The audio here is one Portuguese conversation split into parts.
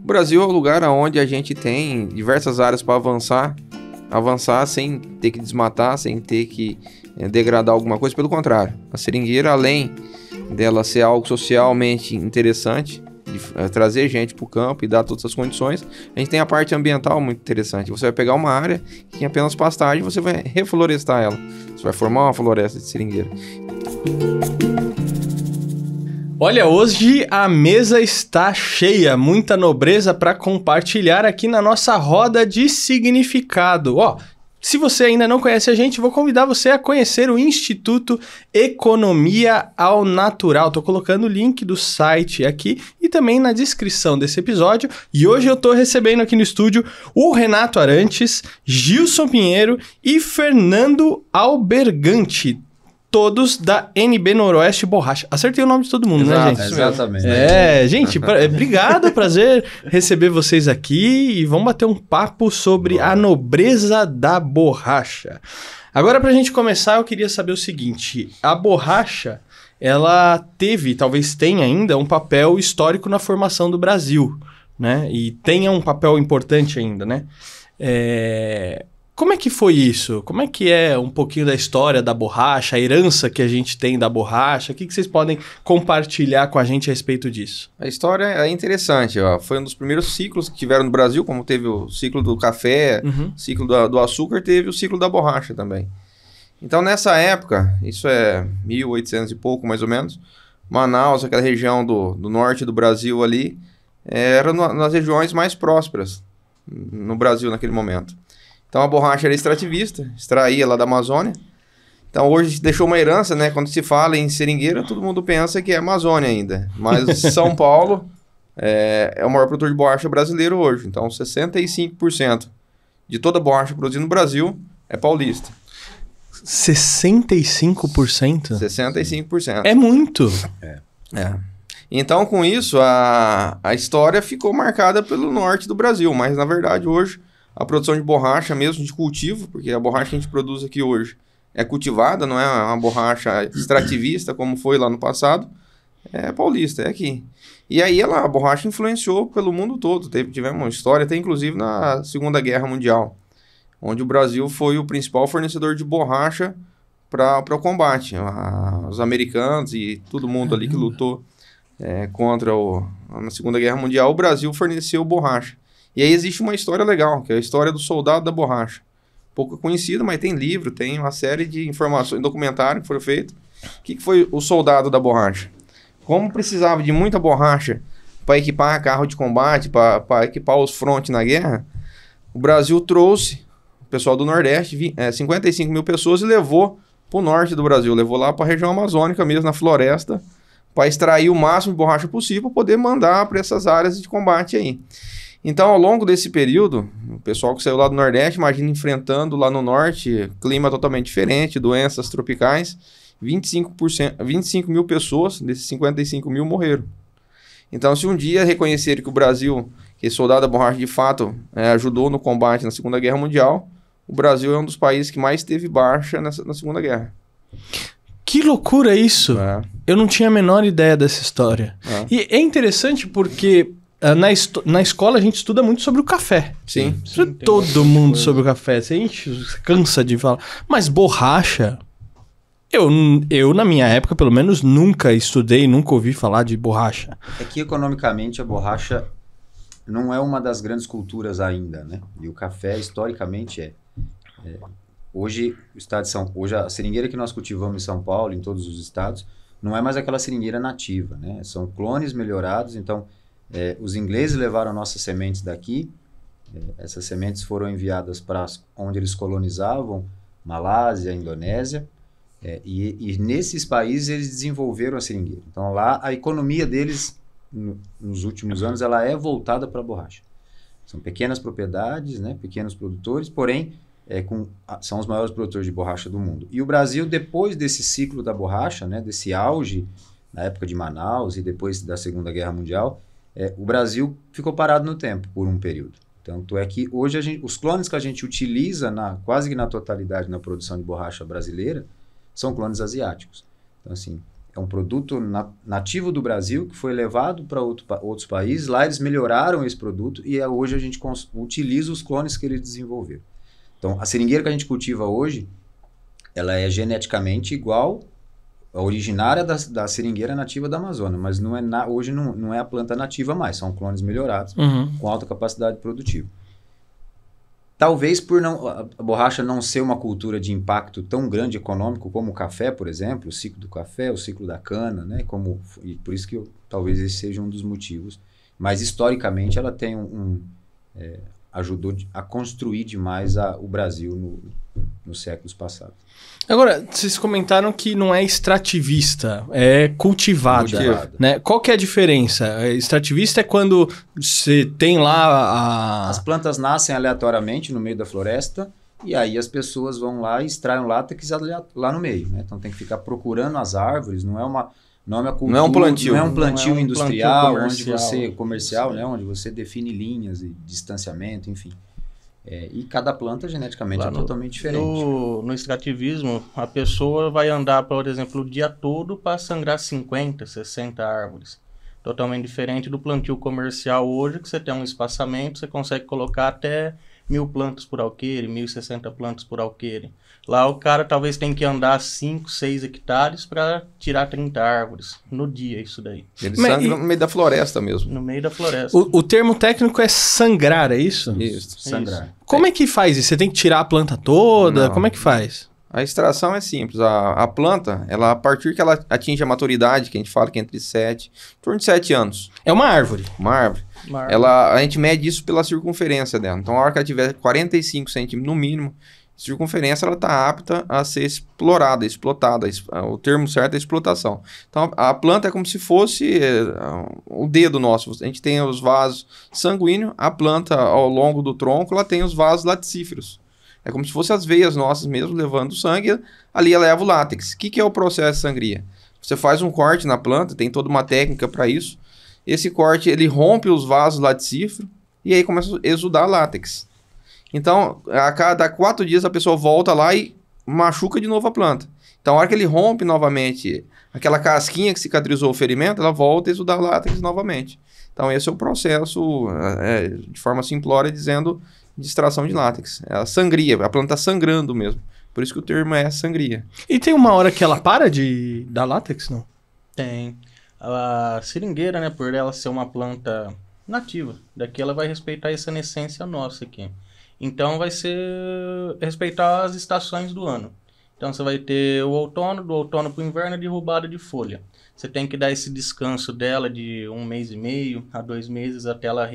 Brasil é o lugar onde a gente tem diversas áreas para avançar sem ter que desmatar, sem ter que degradar alguma coisa. Pelo contrário, a seringueira, além dela ser algo socialmente interessante, de trazer gente para o campo e dar todas as condições, a gente tem a parte ambiental muito interessante. Você vai pegar uma área que tem apenas pastagem, você vai reflorestar ela, você vai formar uma floresta de seringueira. Olha, hoje a mesa está cheia, muita nobreza para compartilhar aqui na nossa roda de significado. Se você ainda não conhece a gente, vou convidar você a conhecer o Instituto Economia ao Natural. Estou colocando o link do site aqui e também na descrição desse episódio. E hoje eu estou recebendo aqui no estúdio o Renato Arantes, Gilson Pinheiro e Fernando Albergante. Todos da NB Noroeste Borracha. Acertei o nome de todo mundo, né, gente? Exatamente. Gente, obrigado, prazer receber vocês aqui e vamos bater um papo sobre a nobreza da borracha. Agora, pra gente começar, eu queria saber o seguinte, a borracha, ela teve, talvez tenha ainda, um papel histórico na formação do Brasil, né? E tenha um papel importante ainda, né? Como é que foi isso? Como é que é um pouquinho da história da borracha, a herança que a gente tem da borracha? O que vocês podem compartilhar com a gente a respeito disso? A história é interessante. Foi um dos primeiros ciclos que tiveram no Brasil, como teve o ciclo do café, ciclo do açúcar, teve o ciclo da borracha também. Então, nessa época, isso é 1800 e pouco, mais ou menos, Manaus, aquela região do norte do Brasil ali, era nas regiões mais prósperas no Brasil naquele momento. Então a borracha era extrativista, extraía lá da Amazônia. Então hoje deixou uma herança, né? Quando se fala em seringueira, todo mundo pensa que é Amazônia ainda. Mas São Paulo é o maior produtor de borracha brasileiro hoje. Então 65% de toda a borracha produzida no Brasil é paulista. 65%? 65%. É muito. Então com isso a história ficou marcada pelo norte do Brasil. Mas na verdade hoje a produção de borracha mesmo, de cultivo, porque a borracha que a gente produz aqui hoje é cultivada, não é uma borracha extrativista como foi lá no passado, é paulista, é aqui. E aí a borracha influenciou pelo mundo todo, tivemos uma história até inclusive na Segunda Guerra Mundial, onde o Brasil foi o principal fornecedor de borracha para o combate. Os americanos e todo mundo ali que lutou na Segunda Guerra Mundial, o Brasil forneceu borracha. E aí existe uma história legal, que é a história do soldado da borracha. Pouco conhecida, mas tem livro, tem uma série de informações, documentário que foram feitos. O que foi o soldado da borracha? Como precisava de muita borracha para equipar carro de combate, para equipar os frontes na guerra, o Brasil trouxe o pessoal do Nordeste, 55 mil pessoas, e levou para o norte do Brasil, levou lá para a região amazônica mesmo, na floresta, para extrair o máximo de borracha possível para poder mandar para essas áreas de combate aí. Então, ao longo desse período, o pessoal que saiu lá do Nordeste, imagina enfrentando lá no Norte, clima totalmente diferente, doenças tropicais, 25 mil pessoas, desses 55 mil, morreram. Então, se um dia reconhecerem que o Brasil, que soldado da borracha de fato ajudou no combate na Segunda Guerra Mundial, o Brasil é um dos países que mais teve baixa na Segunda Guerra. Que loucura isso! Eu não tinha a menor ideia dessa história. E é interessante porque na escola a gente estuda muito sobre o café. Sim. Todo mundo sobre o café. A gente cansa de falar. Mas borracha... Eu, na minha época, pelo menos, nunca estudei, nunca ouvi falar de borracha. É que, economicamente, a borracha não é uma das grandes culturas ainda, né? E o café, historicamente, hoje, hoje a seringueira que nós cultivamos em São Paulo, em todos os estados, não é mais aquela seringueira nativa, né? São clones melhorados, então... os ingleses levaram nossas sementes daqui, essas sementes foram enviadas para onde eles colonizavam, Malásia, Indonésia, e nesses países eles desenvolveram a seringueira. Então lá a economia deles, nos últimos anos, ela é voltada para a borracha. São pequenas propriedades, né, pequenos produtores, porém são os maiores produtores de borracha do mundo. E o Brasil, depois desse ciclo da borracha, né, desse auge, na época de Manaus e depois da Segunda Guerra Mundial, o Brasil ficou parado no tempo por um período. Tanto é que hoje os clones que a gente utiliza quase que na totalidade na produção de borracha brasileira são clones asiáticos. Então, assim, É um produto nativo do Brasil que foi levado para outros países. Lá eles melhoraram esse produto e hoje a gente utiliza os clones que eles desenvolveram. Então, a seringueira que a gente cultiva hoje, ela é geneticamente igual a originária da seringueira nativa da Amazônia, mas hoje não é a planta nativa mais, são clones melhorados com alta capacidade produtiva. Talvez por a borracha não ser uma cultura de impacto tão grande econômico como o café, por exemplo, o ciclo do café, o ciclo da cana, né? E por isso que talvez esse seja um dos motivos. Mas historicamente ela tem ajudou a construir demais o Brasil nos séculos passados. Agora, vocês comentaram que não é extrativista, é cultivada. Né? Qual que é a diferença? Extrativista é quando você tem lá As plantas nascem aleatoriamente no meio da floresta e aí as pessoas vão lá e extraem o látex lá no meio. Né? Então tem que ficar procurando as árvores, não é uma cultura, não é um plantio, não é um plantio industrial, plantio comercial, né? Onde você define linhas e distanciamento, enfim. E cada planta geneticamente é totalmente diferente. No extrativismo, a pessoa vai andar, por exemplo, o dia todo para sangrar 50, 60 árvores. Totalmente diferente do plantio comercial hoje, que você tem um espaçamento, você consegue colocar até 1.000 plantas por alqueire, 1.060 plantas por alqueire. Lá o cara talvez tem que andar 5, 6 hectares para tirar 30 árvores no dia, isso daí. Ele sangra no meio da floresta mesmo. No meio da floresta. O termo técnico é sangrar, é isso? Isso. Sangrar. Como é que faz isso? Você tem que tirar a planta toda? Não. Como é que faz? A extração é simples. A planta, a partir que ela atinge a maturidade, que a gente fala que é entre 7, em torno de 7 anos. É uma árvore. Uma árvore. A gente mede isso pela circunferência dela. Então, a hora que ela tiver 45 centímetros no mínimo, circunferência, ela está apta a ser explorada, explotada. O termo certo é explotação. Então, a planta é como se fosse o dedo nosso. A gente tem os vasos sanguíneos, a planta, ao longo do tronco, ela tem os vasos laticíferos. É como se fossem as veias nossas mesmo, levando sangue, ali ela leva o látex. O que é o processo de sangria? Você faz um corte na planta, tem toda uma técnica para isso. Esse corte, ele rompe os vasos laticíferos e aí começa a exudar látex. Então, a cada 4 dias a pessoa volta lá e machuca de novo a planta. Então, a hora que ele rompe novamente aquela casquinha que cicatrizou o ferimento, ela volta a exudar látex novamente. Então, esse é o processo, de forma simplória, dizendo de extração de látex. É a sangria, a planta está sangrando mesmo. Por isso que o termo é sangria. E tem uma hora que ela para de dar látex, não? Tem. A seringueira, né, por ela ser uma planta nativa, daqui ela vai respeitar essa essência nossa aqui. Então vai ser respeitar as estações do ano. Então você vai ter o outono, do outono para o inverno, a derrubada de folha. Você tem que dar esse descanso dela de 1 mês e meio a 2 meses até ela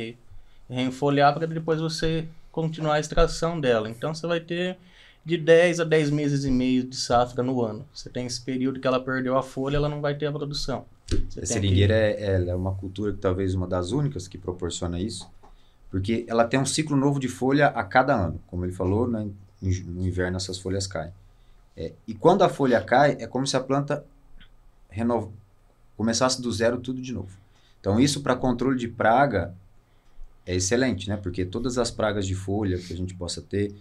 reenfolhar, para depois você continuar a extração dela. Então você vai ter de 10 a 10 meses e meio de safra no ano. Você tem esse período que ela perdeu a folha, ela não vai ter a produção. A seringueira é uma cultura que talvez uma das únicas que proporciona isso, porque ela tem um ciclo novo de folha a cada ano. Como ele falou, no inverno essas folhas caem. E quando a folha cai, é como se a planta começasse do zero tudo de novo. Então isso para controle de praga é excelente, né? Porque todas as pragas de folha que a gente possa ter,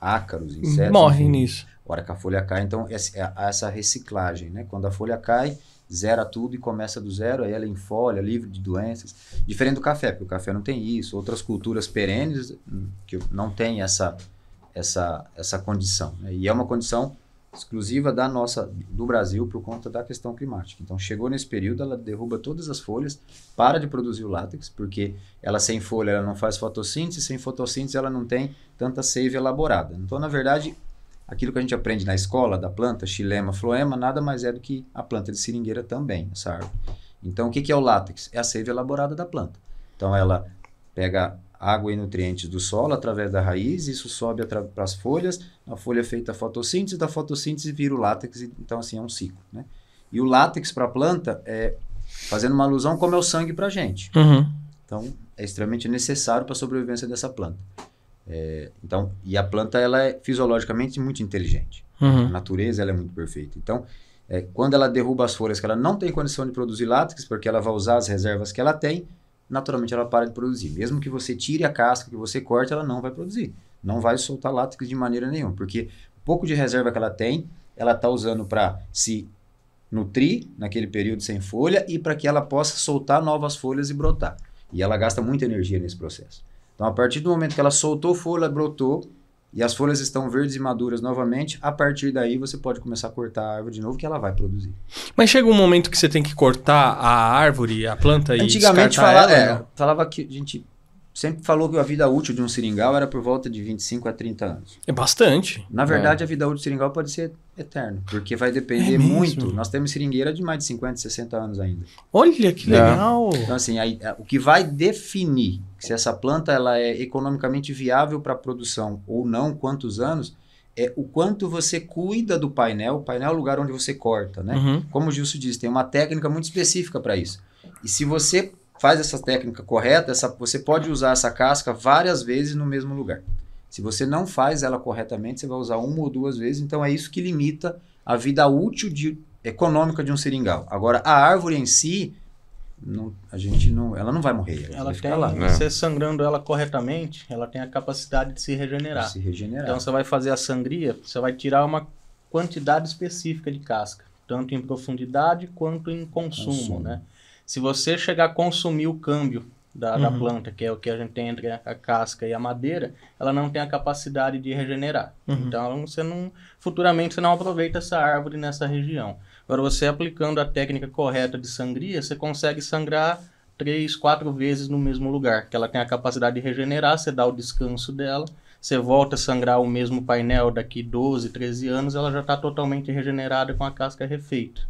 ácaros, insetos... Morrem nisso. A hora que a folha cai, então essa reciclagem, né? Quando a folha cai, zera tudo e começa do zero, aí ela enfolha, livre de doenças. Diferente do café, porque o café não tem isso. Outras culturas perenes que não têm essa condição. Né? E é uma condição exclusiva do Brasil por conta da questão climática. Então, chegou nesse período, ela derruba todas as folhas, para de produzir o látex, porque ela sem folha, ela não faz fotossíntese, sem fotossíntese ela não tem tanta seiva elaborada. Então, na verdade, aquilo que a gente aprende na escola da planta, xilema, floema, nada mais é do que a planta de seringueira também, essa árvore. Então, o que é o látex? É a seiva elaborada da planta. Então, ela pega água e nutrientes do solo através da raiz, isso sobe para as folhas, a folha é feita a fotossíntese, da fotossíntese vira o látex, então assim é um ciclo, né? E o látex para a planta fazendo uma alusão como é o sangue para a gente. Uhum. Então é extremamente necessário para a sobrevivência dessa planta. E a planta ela é fisiologicamente muito inteligente. Uhum. A natureza ela é muito perfeita. Então quando ela derruba as folhas que ela não tem condição de produzir látex, porque ela vai usar as reservas que ela tem, naturalmente ela para de produzir. Mesmo que você tire a casca, que você corte, ela não vai produzir. Não vai soltar látex de maneira nenhuma, porque o pouco de reserva que ela tem, ela está usando para se nutrir naquele período sem folha e para que ela possa soltar novas folhas e brotar. E ela gasta muita energia nesse processo. Então, a partir do momento que ela soltou folha, brotou, e as folhas estão verdes e maduras novamente, a partir daí você pode começar a cortar a árvore de novo, que ela vai produzir. Mas chega um momento que você tem que cortar a árvore, a planta e Antigamente descartar ela? falava que a gente sempre falou que a vida útil de um seringal era por volta de 25 a 30 anos. É bastante. Na verdade, a vida útil do seringal pode ser eterna, porque vai depender mesmo? muito. Nós temos seringueira de mais de 50, 60 anos ainda. Olha que legal. Então, assim, o que vai definir se essa planta ela é economicamente viável para a produção ou não, quantos anos, é o quanto você cuida do painel. O painel é o lugar onde você corta, né? Uhum. Como o Gilson disse, tem uma técnica muito específica para isso. E se você faz essa técnica correta, você pode usar essa casca várias vezes no mesmo lugar. Se você não faz ela corretamente, você vai usar uma ou duas vezes. Então, é isso que limita a vida útil econômica de um seringal. Agora, a árvore em si, ela não vai morrer. Ela vai tem, ficar lá. você sangrando ela corretamente, ela tem a capacidade de se regenerar. Se regenerar. Então, você vai fazer a sangria, você vai tirar uma quantidade específica de casca, tanto em profundidade quanto em consumo, né? Se você chegar a consumir o câmbio da planta, que é o que a gente tem entre a casca e a madeira, ela não tem a capacidade de regenerar. Então, futuramente você não aproveita essa árvore nessa região. Agora, você aplicando a técnica correta de sangria, você consegue sangrar 3, 4 vezes no mesmo lugar, que ela tem a capacidade de regenerar, você dá o descanso dela, você volta a sangrar o mesmo painel daqui 12, 13 anos, ela já está totalmente regenerada com a casca refeita.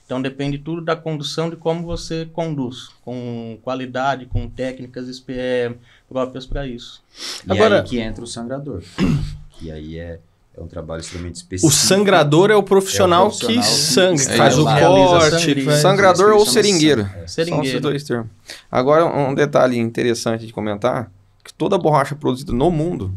Então depende tudo da condução, de como você conduz, com qualidade, com técnicas próprias para isso. E Agora, aí que entra o sangrador. E aí é um trabalho extremamente específico. o sangrador é o profissional, que sangra, que faz o realiza corte. sangria. Sangrador ou seringueira. São Seringueira. esses dois termos. Agora, um detalhe interessante de comentar, que toda borracha produzida no mundo,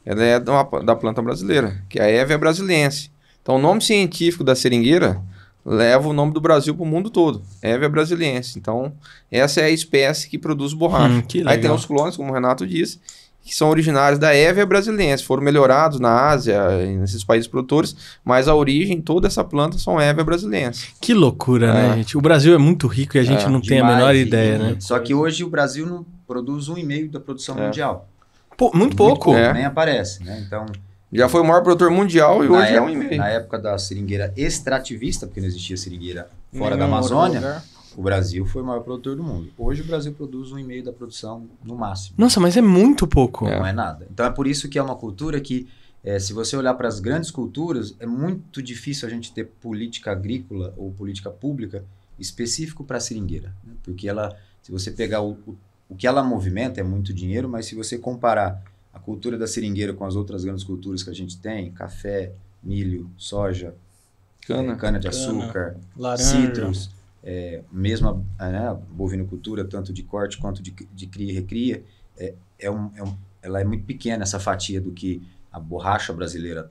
ela é da planta brasileira, que é a Hevea brasiliense. Então, o nome científico da seringueira leva o nome do Brasil para o mundo todo. Hevea brasiliense. Então, essa é a espécie que produz borracha. Que Aí tem legal. os clones, como o Renato disse, que são originários da Hevea brasiliense. Foram melhorados na Ásia, nesses países produtores, mas a origem, toda essa planta são Hevea brasiliense. Que loucura, né, gente? O Brasil é muito rico e a gente não tem a Demais, menor e- ideia, né? Só que hoje o Brasil não produz 1,5% da produção mundial. Pô, muito pouco. É. Nem aparece, né? Então, Já foi o maior produtor mundial e hoje é um e-mail. na época da seringueira extrativista, porque não existia seringueira fora Nenhum da outro Amazônia, lugar. o Brasil foi o maior produtor do mundo. Hoje o Brasil produz 1,5% da produção no máximo. Nossa, mas é muito pouco. Não é nada. Então é por isso que é uma cultura que, se você olhar para as grandes culturas, é muito difícil a gente ter política agrícola ou política pública específico para a seringueira. Né? Porque se você pegar o que ela movimenta é muito dinheiro, mas se você comparar a cultura da seringueira com as outras grandes culturas que a gente tem, café, milho, soja, cana-de-açúcar, laranja. citros, mesmo a bovinocultura, tanto de corte quanto de cria e recria, ela é muito pequena, essa fatia do que a borracha brasileira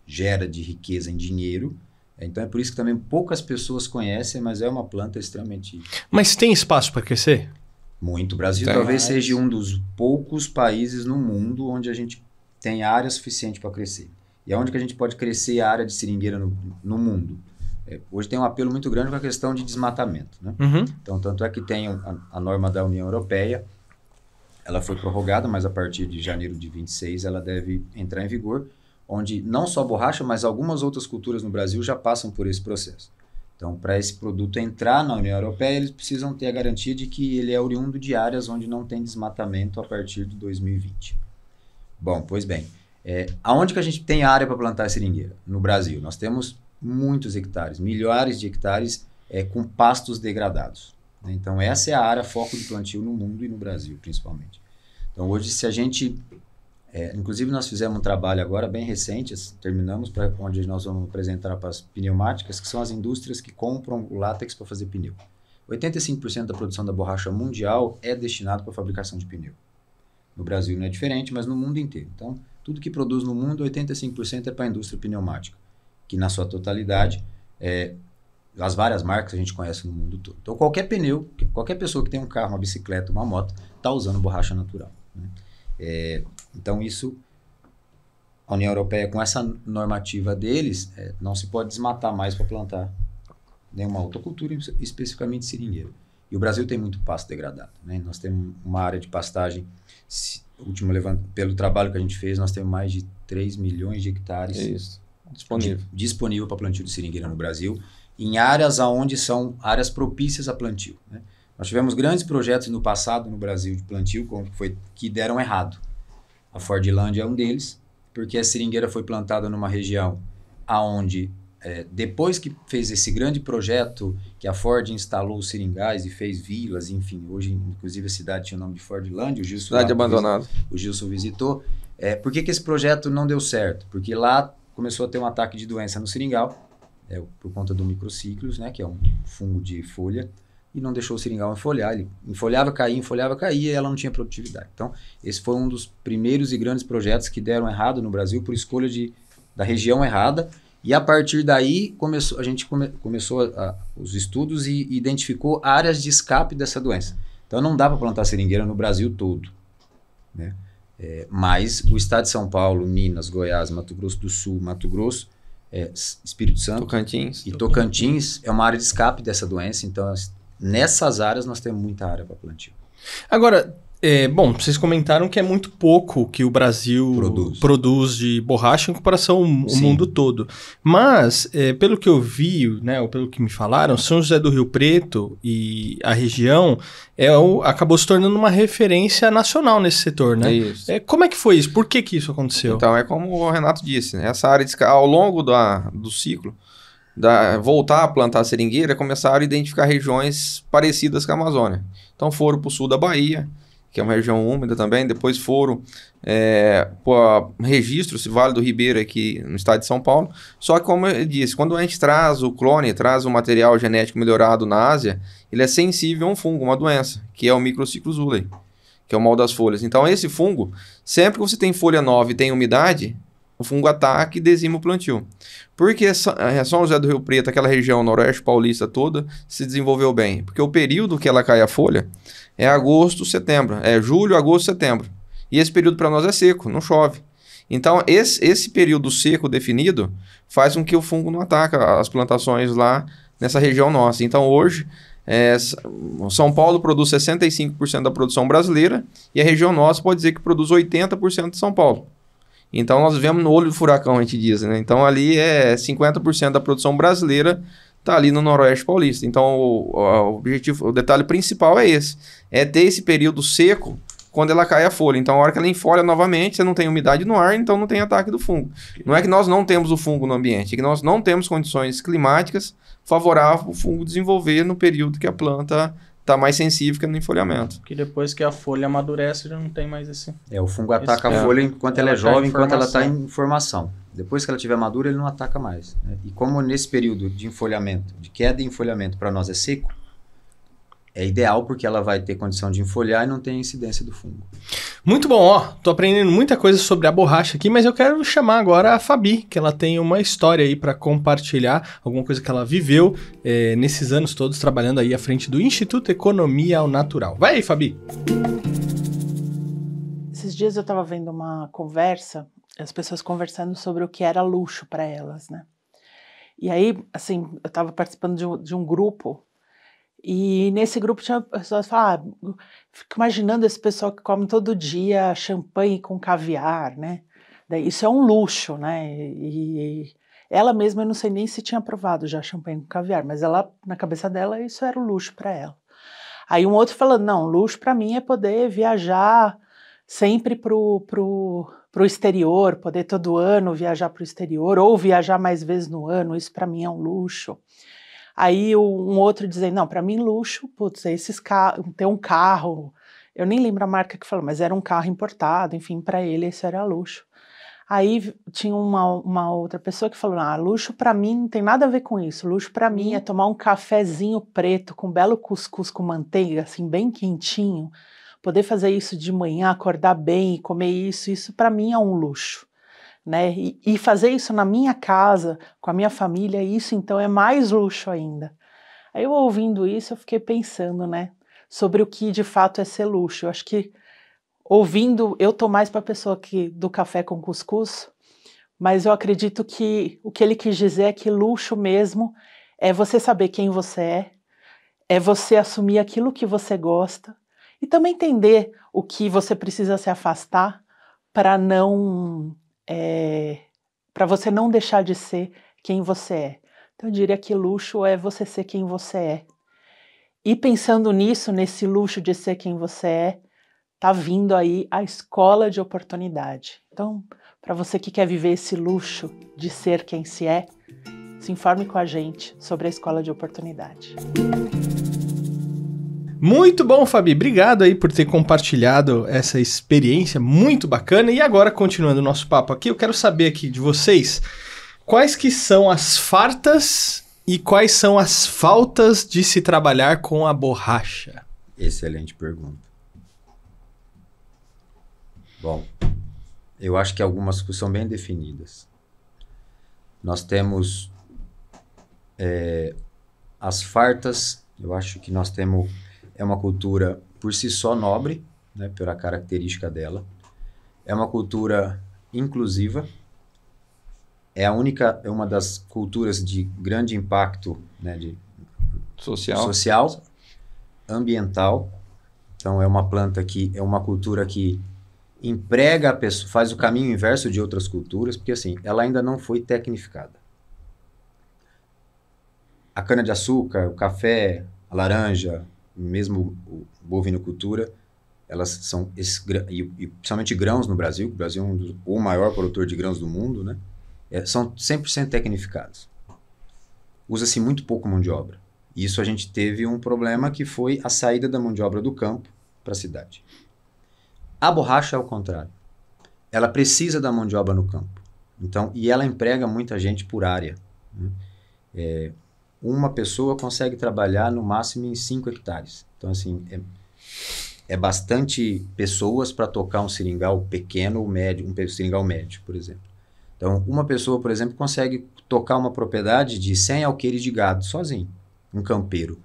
gera de riqueza em dinheiro. Então é por isso que também poucas pessoas conhecem, mas é uma planta extremamente... Mas tem espaço para crescer? Muito. O Brasil Tem. talvez seja um dos poucos países no mundo onde a gente tem área suficiente para crescer. E aonde que a gente pode crescer a área de seringueira no mundo? Hoje tem um apelo muito grande com a questão de desmatamento, né? Então, tanto é que tem a norma da União Europeia, ela foi prorrogada, mas a partir de janeiro de 26 ela deve entrar em vigor, onde não só a borracha, mas algumas outras culturas no Brasil já passam por esse processo. Então, para esse produto entrar na União Europeia, eles precisam ter a garantia de que ele é oriundo de áreas onde não tem desmatamento a partir de 2020. Bom, pois bem, aonde que a gente tem área para plantar seringueira? No Brasil, nós temos muitos hectares, milhares de hectares com pastos degradados. Né? Então, essa é a área foco de plantio no mundo e no Brasil, principalmente. Então, hoje, se a gente... inclusive, nós fizemos um trabalho agora bem recente, terminamos, onde nós vamos apresentar para as pneumáticas, que são as indústrias que compram o látex para fazer pneu. 85% da produção da borracha mundial é destinado para a fabricação de pneu. No Brasil não é diferente, mas no mundo inteiro. Então, tudo que produz no mundo, 85% é para a indústria pneumática, que na sua totalidade, as várias marcas a gente conhece no mundo todo. Então, qualquer pneu, qualquer pessoa que tem um carro, uma bicicleta, uma moto, está usando borracha natural. Né? Então, isso, a União Europeia, com essa normativa deles, não se pode desmatar mais para plantar nenhuma outra cultura, especificamente seringueira. E o Brasil tem muito pasto degradado, né? Nós temos uma área de pastagem, pelo trabalho que a gente fez, nós temos mais de 3 milhões de hectares disponível para plantio de seringueira no Brasil, em áreas onde são áreas propícias a plantio, né? Nós tivemos grandes projetos no passado no Brasil de plantio que deram errado. A Fordlândia é um deles, porque a seringueira foi plantada numa região onde, depois que fez esse grande projeto, que a Ford instalou os seringais e fez vilas, enfim, hoje inclusive a cidade tinha o nome de Fordlândia, cidade abandonada. O Gilson visitou. Por que esse projeto não deu certo? Porque lá começou a ter um ataque de doença no seringal, por conta do microciclos, né, que é um fungo de folha, e não deixou o seringal enfolhar. Ele enfolhava, caía, e ela não tinha produtividade. Então, esse foi um dos primeiros e grandes projetos que deram errado no Brasil por escolha da região errada, e a partir daí a gente começou os estudos e identificou áreas de escape dessa doença. Então, não dá para plantar seringueira no Brasil todo, né? Mas o estado de São Paulo, Minas, Goiás, Mato Grosso do Sul, Mato Grosso, Espírito Santo e Tocantins é uma área de escape dessa doença. Então, nessas áreas nós temos muita área para plantio. Agora, bom, vocês comentaram que é muito pouco que o Brasil produz de borracha em comparação ao mundo todo. Mas, pelo que eu vi, né, ou pelo que me falaram, São José do Rio Preto e a região acabou se tornando uma referência nacional nesse setor, né? Isso. Como é que foi isso? Por que isso aconteceu? Então, é como o Renato disse, né? Essa área ao longo do ciclo, voltar a plantar seringueira, começaram a identificar regiões parecidas com a Amazônia. Então, foram para o sul da Bahia, que é uma região úmida também, depois foram para registro, esse Vale do Ribeira aqui no estado de São Paulo. Só que, como eu disse, quando a gente traz o clone, traz o material genético melhorado na Ásia, ele é sensível a um fungo, uma doença, que é o microciclo Zuley, que é o mal das folhas. Então, esse fungo, sempre que você tem folha nova e tem umidade, o fungo ataca e dizima o plantio. Porque São José do Rio Preto, aquela região noroeste paulista toda, se desenvolveu bem. Porque o período que ela cai a folha é agosto, setembro. É julho, agosto, setembro. E esse período para nós é seco, não chove. Então, esse período seco definido faz com que o fungo não ataque as plantações lá nessa região nossa. Então, hoje, São Paulo produz 65% da produção brasileira e a região nossa pode dizer que produz 80% de São Paulo. Então, nós vivemos no olho do furacão, a gente diz, né? Então, ali 50% da produção brasileira está ali no Noroeste Paulista. Então, o detalhe principal é esse. É ter esse período seco quando ela cai a folha. Então, a hora que ela enfolha novamente, você não tem umidade no ar, então não tem ataque do fungo. Não é que nós não temos o fungo no ambiente, é que nós não temos condições climáticas favoráveis para o fungo desenvolver no período que a planta está mais sensível que no enfolhamento. Porque depois que a folha amadurece, já não tem mais esse... O fungo ataca a folha enquanto ela é jovem, enquanto ela está em formação. Depois que ela estiver madura, ele não ataca mais, né? E como nesse período de enfolhamento, de queda e enfolhamento, para nós é seco, é ideal porque ela vai ter condição de enfolhar e não tem incidência do fungo. Muito bom, tô aprendendo muita coisa sobre a borracha aqui, mas eu quero chamar agora a Fabi, que ela tem uma história aí para compartilhar, alguma coisa que ela viveu nesses anos todos trabalhando aí à frente do Instituto Economia ao Natural. Vai aí, Fabi! Esses dias eu estava vendo uma conversa, as pessoas conversando sobre o que era luxo para elas, né? E aí, assim, eu estava participando de um grupo. E nesse grupo tinha pessoas que falavam, fico imaginando esse pessoal que come todo dia champanhe com caviar, né? Isso é um luxo, né? E ela mesma, eu não sei nem se tinha provado já champanhe com caviar, mas ela, na cabeça dela, isso era o luxo para ela. Aí um outro falando, não, luxo para mim é poder viajar sempre pro exterior, poder todo ano viajar pro exterior, ou viajar mais vezes no ano, isso para mim é um luxo. Aí um outro dizendo, não, para mim luxo, putz, ter um carro, eu nem lembro a marca que falou, mas era um carro importado, enfim, para ele isso era luxo. Aí tinha uma outra pessoa que falou, luxo para mim não tem nada a ver com isso, luxo para mim é tomar um cafezinho preto com belo cuscuz com manteiga, assim, bem quentinho, poder fazer isso de manhã, acordar bem e comer isso para mim é um luxo. Né? E fazer isso na minha casa, com a minha família, isso então é mais luxo ainda. Aí eu ouvindo isso, eu fiquei pensando, né, sobre o que de fato é ser luxo. Eu acho que ouvindo, eu tô mais para a pessoa do café com cuscuz, mas eu acredito que o que ele quis dizer é que luxo mesmo é você saber quem você é você assumir aquilo que você gosta e também entender o que você precisa se afastar para para você não deixar de ser quem você é. Então eu diria que luxo é você ser quem você é. E pensando nisso, nesse luxo de ser quem você é, tá vindo aí a escola de oportunidade. Então, para você que quer viver esse luxo de ser quem se informe com a gente sobre a escola de oportunidade. Muito bom, Fabi. Obrigado aí por ter compartilhado essa experiência muito bacana. E agora, continuando o nosso papo aqui, eu quero saber aqui de vocês quais que são as fartas e quais são as faltas de se trabalhar com a borracha. Excelente pergunta. Bom, eu acho que algumas são bem definidas. Nós temos as fartas, eu acho que nós temos... É uma cultura por si só nobre, né, pela característica dela. É uma cultura inclusiva. É uma das culturas de grande impacto, né, social, ambiental. Então é uma planta que é uma cultura que emprega a pessoa, faz o caminho inverso de outras culturas, porque assim, ela ainda não foi tecnificada. A cana-de-açúcar, o café, a laranja, mesmo o bovinocultura, elas são, e principalmente grãos no Brasil, o Brasil é o maior produtor de grãos do mundo, né? São 100% tecnificados. Usa-se muito pouco mão de obra. E isso a gente teve um problema que foi a saída da mão de obra do campo para a cidade. A borracha é o contrário. Ela precisa da mão de obra no campo. Então, e ela emprega muita gente por área, né? Uma pessoa consegue trabalhar no máximo em 5 hectares. Então, assim, é bastante pessoas para tocar um seringal pequeno ou médio, um seringal médio, por exemplo. Então, uma pessoa, por exemplo, consegue tocar uma propriedade de 100 alqueires de gado sozinho, um campeiro.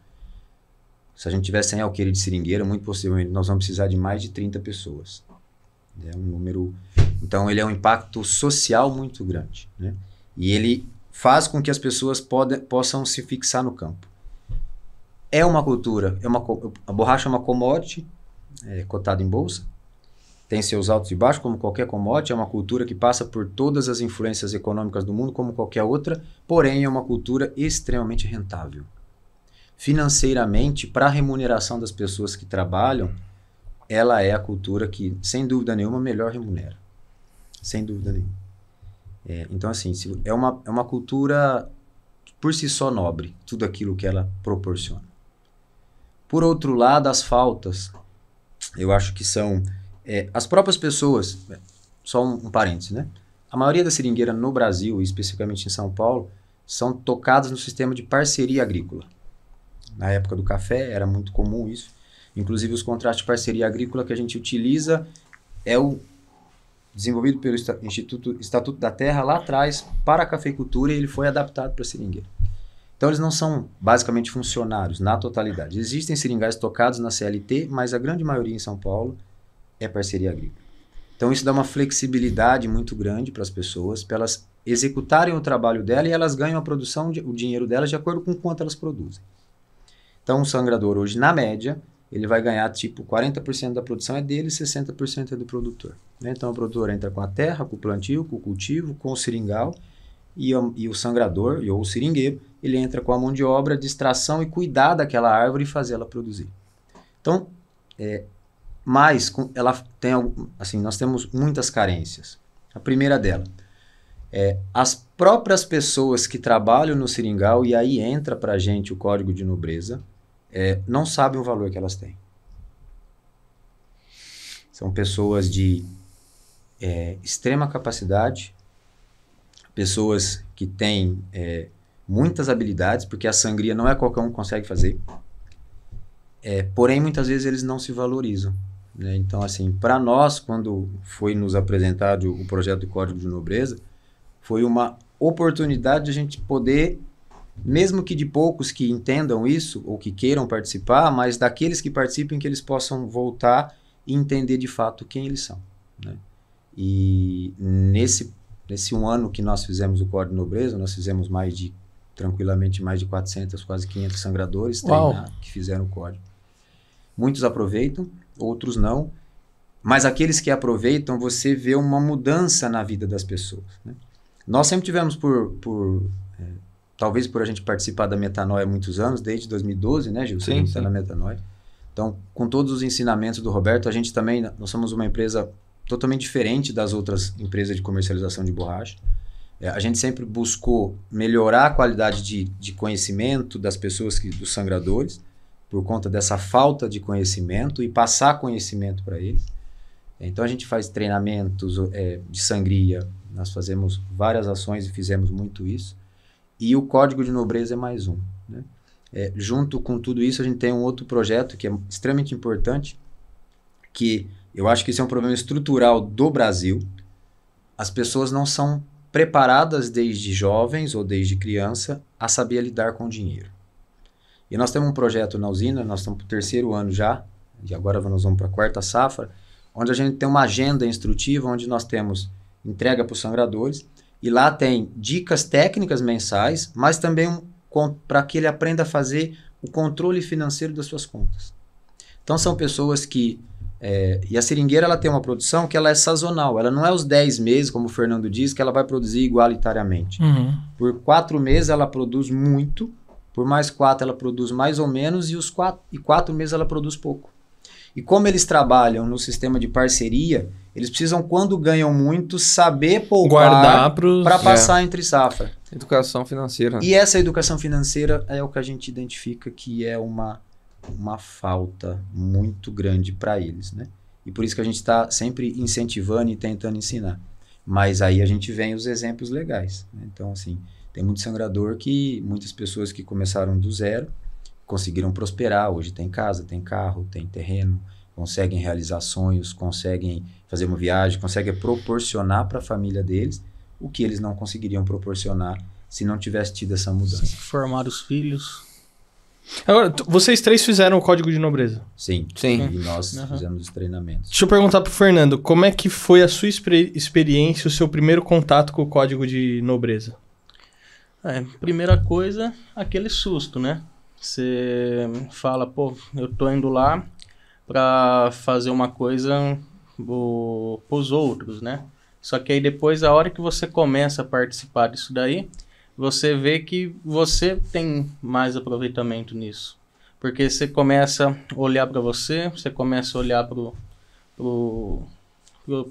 Se a gente tiver 100 alqueires de seringueira, muito possivelmente nós vamos precisar de mais de 30 pessoas. É um número... Então, ele é um impacto social muito grande, né? E ele faz com que as pessoas possam se fixar no campo. É uma cultura, a borracha é uma commodity, cotada em bolsa, tem seus altos e baixos, como qualquer commodity, é uma cultura que passa por todas as influências econômicas do mundo, como qualquer outra, porém é uma cultura extremamente rentável. Financeiramente, para a remuneração das pessoas que trabalham, ela é a cultura que, sem dúvida nenhuma, melhor remunera. Sem dúvida nenhuma. Então, assim, é uma cultura por si só nobre, tudo aquilo que ela proporciona. Por outro lado, as faltas, eu acho que são as próprias pessoas, só um parênteses, né? A maioria das seringueiras no Brasil, especificamente em São Paulo, são tocadas no sistema de parceria agrícola. Na época do café era muito comum isso. Inclusive os contratos de parceria agrícola que a gente utiliza é o desenvolvido pelo Estatuto da Terra lá atrás para a cafeicultura e ele foi adaptado para a seringueira. Então eles não são basicamente funcionários na totalidade. Existem seringais tocados na CLT, mas a grande maioria em São Paulo é parceria agrícola. Então isso dá uma flexibilidade muito grande para as pessoas, para elas executarem o trabalho dela e elas ganham a produção, o dinheiro delas de acordo com quanto elas produzem. Então um sangrador hoje, na média, ele vai ganhar tipo 40% da produção é dele, 60% é do produtor. Né? Então o produtor entra com a terra, com o plantio, com o cultivo, com o seringal e o sangrador, ou o seringueiro, ele entra com a mão de obra de extração e cuidar daquela árvore e fazer ela produzir. Então, mas ela tem, assim, nós temos muitas carências. A primeira dela as próprias pessoas que trabalham no seringal, e aí entra para a gente o código de nobreza, não sabem o valor que elas têm. São pessoas de extrema capacidade, pessoas que têm muitas habilidades, porque a sangria não é qualquer um que consegue fazer, porém muitas vezes eles não se valorizam. Né? Então, assim, para nós, quando foi nos apresentado o projeto do Código de Nobreza, foi uma oportunidade de a gente poder, mesmo que de poucos que entendam isso, ou que queiram participar, mas daqueles que participem, que eles possam voltar e entender de fato quem eles são. Né? E nesse 1 ano que nós fizemos o Código de Nobreza, nós fizemos mais de tranquilamente mais de 400, quase 500 sangradores que fizeram o código. Muitos aproveitam, outros não. Mas aqueles que aproveitam, você vê uma mudança na vida das pessoas, né? Nós sempre tivemos talvez por a gente participar da Metanoia há muitos anos, desde 2012, né, Gil? Você está na Metanoia. Então, com todos os ensinamentos do Roberto, a gente também, nós somos uma empresa totalmente diferente das outras empresas de comercialização de borracha. A gente sempre buscou melhorar a qualidade de conhecimento das pessoas, dos sangradores, por conta dessa falta de conhecimento e passar conhecimento para eles. Então, a gente faz treinamentos de sangria, nós fazemos várias ações e fizemos muito isso. E o Código de Nobreza é mais um, né? Junto com tudo isso, a gente tem um outro projeto que é extremamente importante, que eu acho que isso é um problema estrutural do Brasil. As pessoas não são preparadas desde jovens ou desde criança a saber lidar com o dinheiro. E nós temos um projeto na usina, nós estamos para o 3º ano já, e agora nós vamos para a 4ª safra, onde a gente tem uma agenda instrutiva, onde nós temos entrega para os sangradores, e lá tem dicas técnicas mensais, mas também para que ele aprenda a fazer o controle financeiro das suas contas. Então são pessoas que... e a seringueira ela tem uma produção que ela é sazonal, ela não é os 10 meses, como o Fernando diz, que ela vai produzir igualitariamente. Por 4 meses ela produz muito, por mais 4 ela produz mais ou menos, e 4 meses ela produz pouco. E como eles trabalham no sistema de parceria, eles precisam, quando ganham muito, saber poupar para passar entre safra. Educação financeira. E essa educação financeira é o que a gente identifica que é uma falta muito grande para eles, né? E por isso que a gente está sempre incentivando e tentando ensinar. Mas aí a gente vem os exemplos legais, né? Então, assim, tem muito sangrador muitas pessoas que começaram do zero, conseguiram prosperar, hoje tem casa, tem carro, tem terreno, conseguem realizar sonhos, conseguem fazer uma viagem, conseguem proporcionar para a família deles o que eles não conseguiriam proporcionar se não tivesse tido essa mudança. Formar os filhos. Agora, vocês 3 fizeram o Código de Nobreza? Sim. E nós fizemos os treinamentos. Deixa eu perguntar pro Fernando, como é que foi a sua experiência, o seu primeiro contato com o Código de Nobreza? Primeira coisa, aquele susto, né? Você fala, pô, eu tô indo lá para fazer uma coisa pros outros, né? Só que aí depois, a hora que você começa a participar disso daí, você vê que você tem mais aproveitamento nisso. Porque você começa a olhar para você começa a olhar para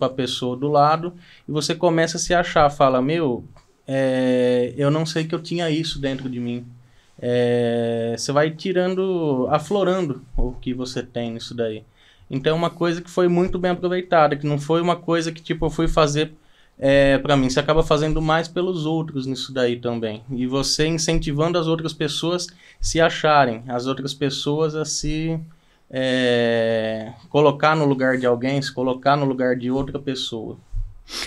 a pessoa do lado, e você começa a se achar, fala, eu não sei que eu tinha isso dentro de mim. Você vai aflorando o que você tem nisso daí. Então é uma coisa que foi muito bem aproveitada, que não foi uma coisa que tipo eu fui fazer para mim. Você acaba fazendo mais pelos outros nisso daí também. E você incentivando as outras pessoas se acharem, as outras pessoas a se colocar no lugar de alguém, se colocar no lugar de outra pessoa.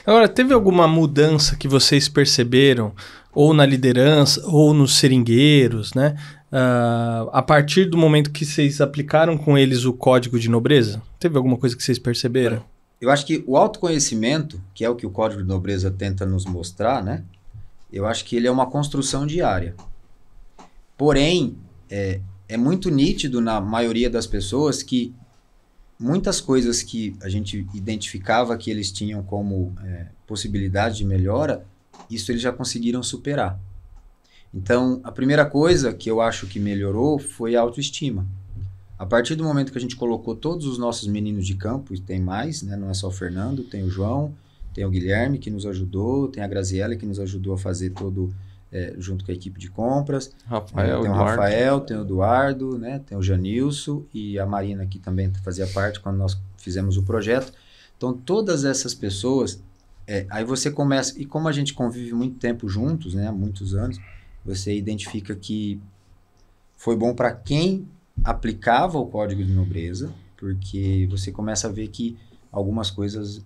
Agora, teve alguma mudança que vocês perceberam, ou na liderança, ou nos seringueiros, né? A partir do momento que vocês aplicaram com eles o Código de Nobreza? Teve alguma coisa que vocês perceberam? Eu acho que o autoconhecimento, que é o que o Código de Nobreza tenta nos mostrar, né? Eu acho que ele é uma construção diária. Porém, é muito nítido na maioria das pessoas que muitas coisas que a gente identificava que eles tinham como possibilidade de melhora, isso eles já conseguiram superar. Então, a primeira coisa que eu acho que melhorou foi a autoestima. A partir do momento que a gente colocou todos os nossos meninos de campo, e tem mais, né? Não é só o Fernando, tem o João, tem o Guilherme que nos ajudou, tem a Graziella que nos ajudou a fazer todo, junto com a equipe de compras. Tem o Rafael, tem o Eduardo, né? Tem o Janilson e a Marina que também fazia parte quando nós fizemos o projeto. Então, todas essas pessoas, aí você começa, e como a gente convive muito tempo juntos, né? Há muitos anos, você identifica que foi bom para quem aplicava o Código de Nobreza, porque você começa a ver que algumas coisas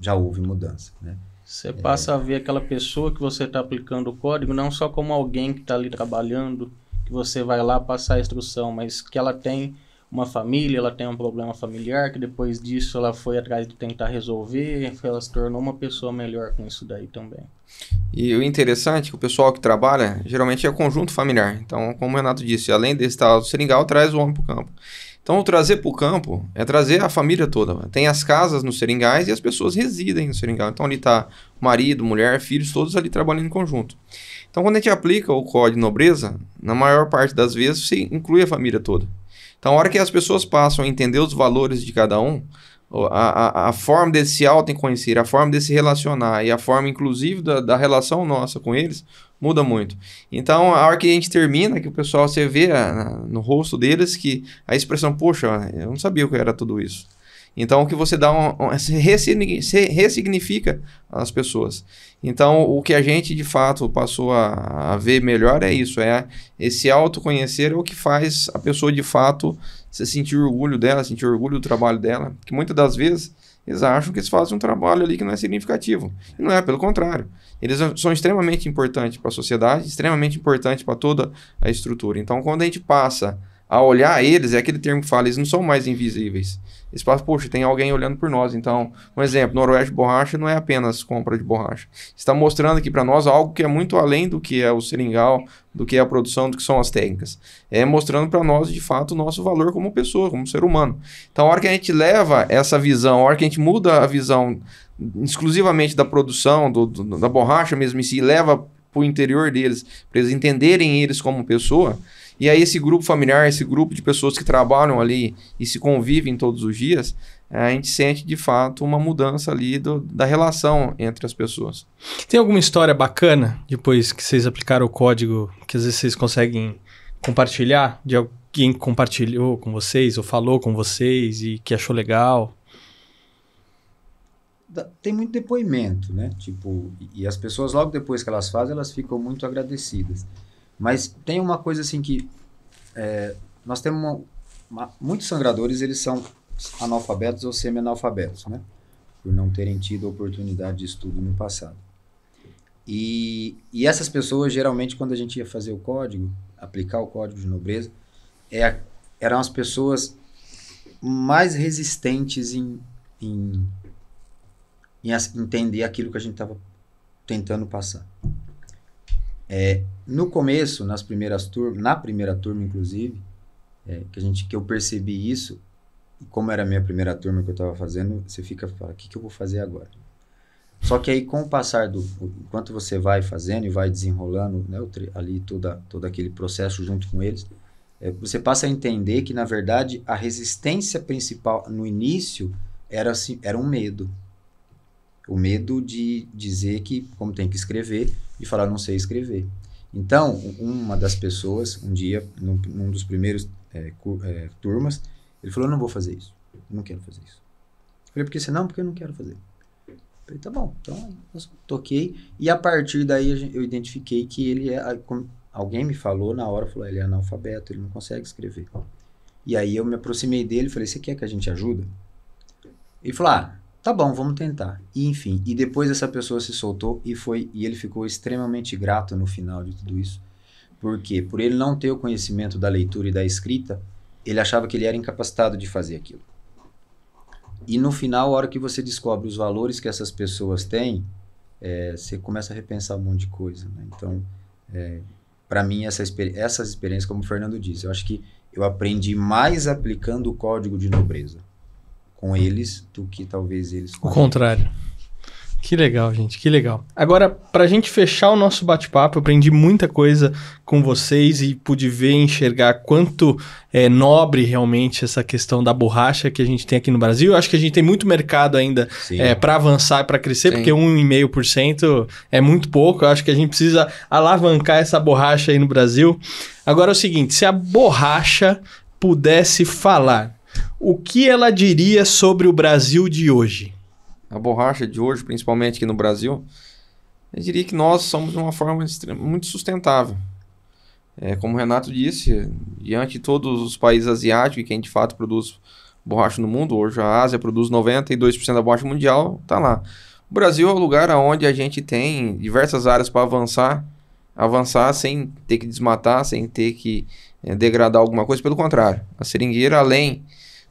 já houve mudança, né? Você passa a ver aquela pessoa que você está aplicando o código não só como alguém que está ali trabalhando, que você vai lá passar a instrução, mas que ela tem uma família, ela tem um problema familiar, que depois disso ela foi atrás de tentar resolver, ela se tornou uma pessoa melhor com isso daí também. E o interessante é que o pessoal que trabalha, geralmente é conjunto familiar. Então, como o Renato disse, além desse tal do seringal, traz o homem para o campo. Então, o trazer para o campo é trazer a família toda. Tem as casas nos seringais e as pessoas residem no seringal. Então, ali está marido, mulher, filhos, todos ali trabalhando em conjunto. Então, quando a gente aplica o Código de Nobreza, na maior parte das vezes, você inclui a família toda. Então, a hora que as pessoas passam a entender os valores de cada um, a forma de se auto-conhecer, a forma de se relacionar e a forma, inclusive, da relação nossa com eles, muda muito. Então, a hora que a gente termina, que o pessoal, você vê no rosto deles que a expressão, poxa, eu não sabia o que era tudo isso. Então, o que você dá, você ressignifica as pessoas. Então, o que a gente, de fato, passou a ver melhor é isso, é esse autoconhecer é o que faz a pessoa, de fato, se sentir orgulho dela, sentir orgulho do trabalho dela, que muitas das vezes eles acham que eles fazem um trabalho ali que não é significativo. E não é, pelo contrário. Eles são extremamente importantes para a sociedade, extremamente importantes para toda a estrutura. Então, quando a gente passa a olhar eles, é aquele termo que fala, eles não são mais invisíveis. Eles falam, poxa, tem alguém olhando por nós. Então, um exemplo, Noroeste Borracha não é apenas compra de borracha. Está mostrando aqui para nós algo que é muito além do que é o seringal, do que é a produção, do que são as técnicas. É mostrando para nós, de fato, o nosso valor como pessoa, como ser humano. Então, a hora que a gente leva essa visão, a hora que a gente muda a visão exclusivamente da produção, da borracha mesmo em si, leva para o interior deles, para eles entenderem eles como pessoa. E aí esse grupo familiar, esse grupo de pessoas que trabalham ali e se convivem todos os dias, a gente sente de fato uma mudança ali da relação entre as pessoas. Tem alguma história bacana, depois que vocês aplicaram o código, que às vezes vocês conseguem compartilhar, de alguém que compartilhou com vocês ou falou com vocês e que achou legal? Tem muito depoimento, né? Tipo, e as pessoas logo depois que elas fazem, elas ficam muito agradecidas. Mas tem uma coisa assim que nós temos muitos sangradores, eles são analfabetos ou semi-analfabetos, né? Por não terem tido oportunidade de estudo no passado. E essas pessoas, geralmente, quando a gente ia fazer o código, aplicar o código de nobreza, eram as pessoas mais resistentes em entender aquilo que a gente estava tentando passar. No começo, na primeira turma, inclusive, que eu percebi isso, e como era a minha primeira turma que eu estava fazendo, você fala, o que eu vou fazer agora? Só que aí, com o passar enquanto você vai fazendo e vai desenrolando, né, ali todo aquele processo junto com eles, você passa a entender que, na verdade, a resistência principal no início era um medo. O medo de dizer que, como tem que escrever, e falar, não sei escrever. Então, uma das pessoas, um dia, num dos primeiros turmas, ele falou, não vou fazer isso, não quero fazer isso. Eu falei, por que você não? Porque eu não quero fazer. Eu falei, tá bom, então eu toquei, e a partir daí eu identifiquei que ele alguém me falou na hora, falou, ele é analfabeto, ele não consegue escrever. E aí eu me aproximei dele e falei, você quer que a gente ajude? Ele falou, tá bom, vamos tentar. E enfim, e depois essa pessoa se soltou e ele ficou extremamente grato no final de tudo isso. Por quê? Por ele não ter o conhecimento da leitura e da escrita, ele achava que ele era incapacitado de fazer aquilo. E no final, a hora que você descobre os valores que essas pessoas têm, você começa a repensar um monte de coisa, né? Então, para mim, essas experiências, como o Fernando disse, eu acho que eu aprendi mais aplicando o código de nobreza com eles do que talvez eles... O contrário. Que legal, gente, que legal. Agora, pra gente fechar o nosso bate-papo, eu aprendi muita coisa com vocês e pude ver e enxergar quanto é nobre realmente essa questão da borracha que a gente tem aqui no Brasil. Eu acho que a gente tem muito mercado ainda para avançar e para crescer, porque 1,5% é muito pouco. Eu acho que a gente precisa alavancar essa borracha aí no Brasil. Agora é o seguinte, se a borracha pudesse falar, o que ela diria sobre o Brasil de hoje? A borracha de hoje, principalmente aqui no Brasil, eu diria que nós somos de uma forma muito sustentável. Como o Renato disse, diante de todos os países asiáticos, quem de fato produz borracha no mundo, hoje a Ásia produz 92% da borracha mundial, está lá. O Brasil é o lugar onde a gente tem diversas áreas para avançar sem ter que desmatar, sem ter que degradar alguma coisa, pelo contrário. A seringueira, além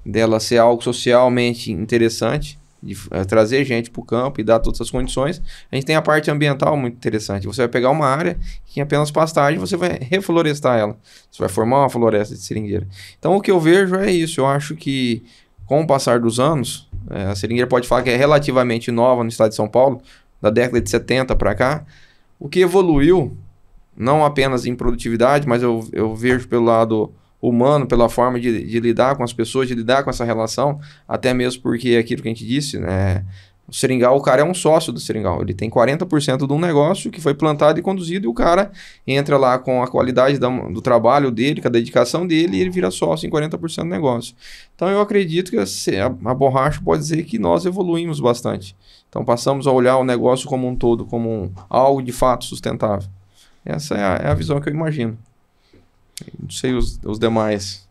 dela ser algo socialmente interessante, de trazer gente para o campo e dar todas as condições, a gente tem a parte ambiental muito interessante. Você vai pegar uma área que em apenas pastagem, você vai reflorestar ela. Você vai formar uma floresta de seringueira. Então, o que eu vejo é isso. Eu acho que, com o passar dos anos, a seringueira pode falar que é relativamente nova no estado de São Paulo, da década de 70 para cá. O que evoluiu, não apenas em produtividade, mas eu vejo pelo lado humano, pela forma de lidar com as pessoas, de lidar com essa relação, até mesmo porque é aquilo que a gente disse, né? O seringal, o cara é um sócio do seringal, ele tem 40% de um negócio que foi plantado e conduzido, e o cara entra lá com a qualidade do trabalho dele, com a dedicação dele, e ele vira sócio em 40% do negócio. Então eu acredito que a borracha pode dizer que nós evoluímos bastante. Então passamos a olhar o negócio como um todo, como algo de fato sustentável. Essa é a visão que eu imagino. Não sei os demais.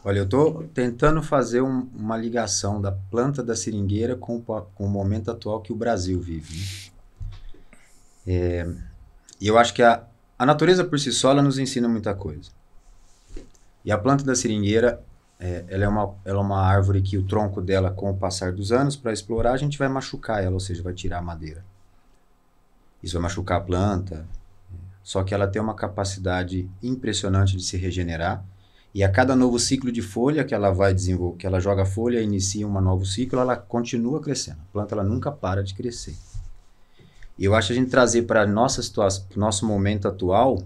Olha, eu estou tentando fazer uma ligação da planta da seringueira com o momento atual que o Brasil vive. Né? E eu acho que a natureza por si só ela nos ensina muita coisa. E a planta da seringueira, ela é uma árvore que o tronco dela, com o passar dos anos, para explorar, a gente vai machucar ela, ou seja, vai tirar a madeira. Isso vai machucar a planta. Só que ela tem uma capacidade impressionante de se regenerar, e a cada novo ciclo de folha que ela vai desenvolver, que ela joga folha e inicia um novo ciclo, ela continua crescendo. A planta ela nunca para de crescer. E eu acho que a gente trazer para a nossa situação, nosso momento atual,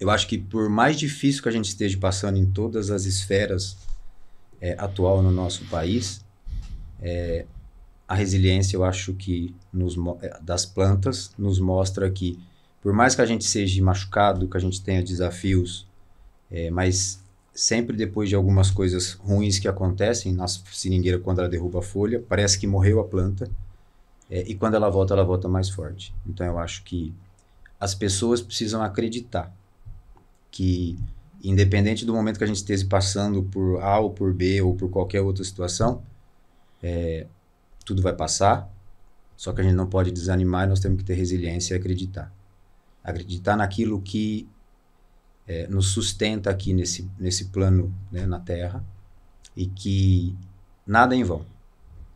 eu acho que por mais difícil que a gente esteja passando em todas as esferas atual no nosso país, a resiliência, eu acho que das plantas nos mostra que por mais que a gente seja machucado, que a gente tenha desafios, mas sempre depois de algumas coisas ruins que acontecem, na seringueira, quando ela derruba a folha, parece que morreu a planta, e quando ela volta mais forte. Então eu acho que as pessoas precisam acreditar que, independente do momento que a gente esteja passando por A ou por B ou por qualquer outra situação, tudo vai passar, só que a gente não pode desanimar e nós temos que ter resiliência e acreditar. Acreditar naquilo que nos sustenta aqui nesse plano, né, na Terra, e que nada é em vão,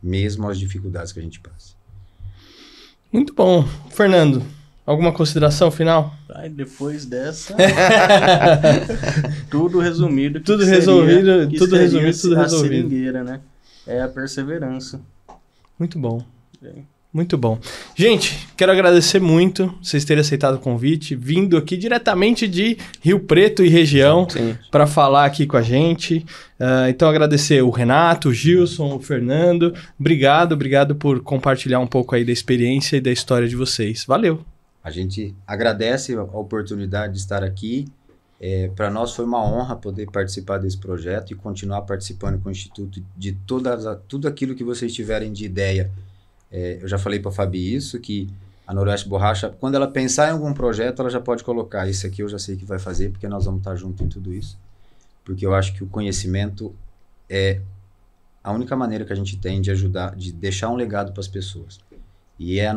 mesmo as dificuldades que a gente passa. Muito bom. Fernando, alguma consideração final? Depois dessa, tudo resumido. Tudo resumido, tudo resumido. A seringueira, né? É a perseverança. Muito bom. Muito bom. Gente, quero agradecer muito vocês terem aceitado o convite, vindo aqui diretamente de Rio Preto e região para falar aqui com a gente. Então, agradecer o Renato, o Gilson, o Fernando. Obrigado por compartilhar um pouco aí da experiência e da história de vocês. Valeu! A gente agradece a oportunidade de estar aqui. Para nós foi uma honra poder participar desse projeto e continuar participando com o Instituto de tudo aquilo que vocês tiverem de ideia. Eu já falei para a Fabi isso, que a Noroeste Borracha, quando ela pensar em algum projeto, ela já pode colocar, isso aqui eu já sei que vai fazer, porque nós vamos estar juntos em tudo isso. Porque eu acho que o conhecimento é a única maneira que a gente tem de ajudar, de deixar um legado para as pessoas. E é o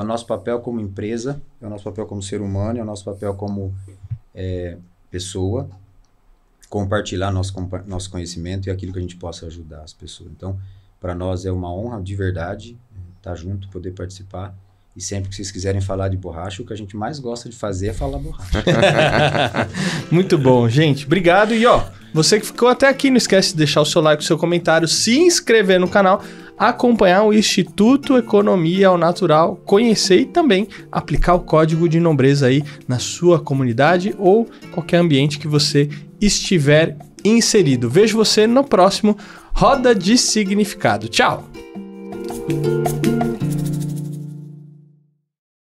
nosso papel como empresa, é o nosso papel como ser humano, é o nosso papel como pessoa, compartilhar nosso conhecimento e aquilo que a gente possa ajudar as pessoas. Então, para nós é uma honra de verdade estar junto, poder participar. E sempre que vocês quiserem falar de borracha, o que a gente mais gosta de fazer é falar borracha. Muito bom, gente. Obrigado. E você que ficou até aqui, não esquece de deixar o seu like, o seu comentário, se inscrever no canal, acompanhar o Instituto Economia ao Natural, conhecer e também aplicar o código de nobreza aí na sua comunidade ou qualquer ambiente que você estiver inserido. Vejo você no próximo Roda de Significado. Tchau!